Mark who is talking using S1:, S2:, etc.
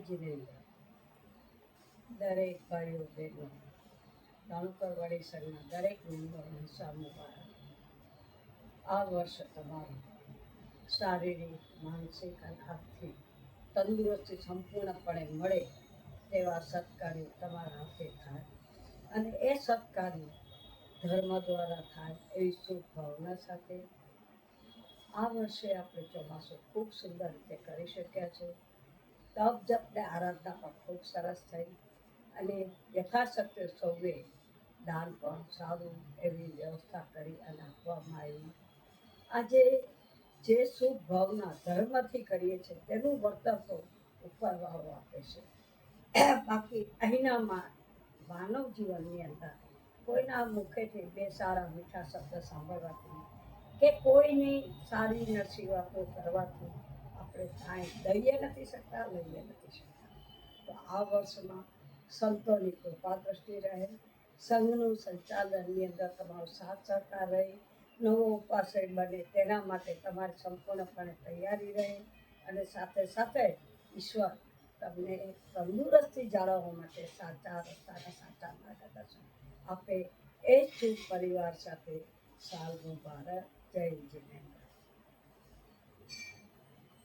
S1: જીનેન્દ્ર, દરેક ભાઈઓ બહેનો, રણકરવાડી સંઘના દરેક મેમ્બરોને મુબારક. આ વર્ષ તમારું શારીરિક, માનસિક અને આર્થિક તંદુરસ્તી સંપૂર્ણપણે મળે તેવા સત્કાર્યો તમારા હાથે થાય અને એ સત્કાર્યો ધર્મ દ્વારા થાય એવી શુભ ભાવના સાથે આ વર્ષે આપણે ચોમાસું ખૂબ સુંદર રીતે કરી શક્યા છે. તપ જપને આરાધના પણ ખૂબ સરસ થઈ અને યથાશક્તિ સૌએ દાન પણ સારું એવી વ્યવસ્થા કરી અને આપવામાં આવી. આજે જે શુભ ભાવના ધર્મથી કરીએ છીએ તેનું વળતર તો ઉપરવાળો આપે છે. બાકી અહીંના માનવ જીવનની અંદર કોઈના મુખેથી બે સારા મીઠા શબ્દ સાંભળવાથી કે કોઈની સારી નરસી વાતો કરવાથી આપણે કાંઈ દઈએ નથી શકતા, લઈએ નથી શકતા. તો આ વર્ષમાં સંતોની કૃપા દ્રષ્ટિ રહે, સંઘનું સંચાલનની અંદર તમારો સાથ સહકાર રહે, નવો ઉપાશ્રય બને તેના માટે તમારી સંપૂર્ણપણે તૈયારી રહે અને સાથે સાથે ઈશ્વર તમને તંદુરસ્તી જાળવવા માટે સાચા રસ્તાના સાચા માર્ગદર્શન આપે. એ જ શુભ પરિવાર સાથે સાલ મુબારક. જય જીનેન્દ્ર.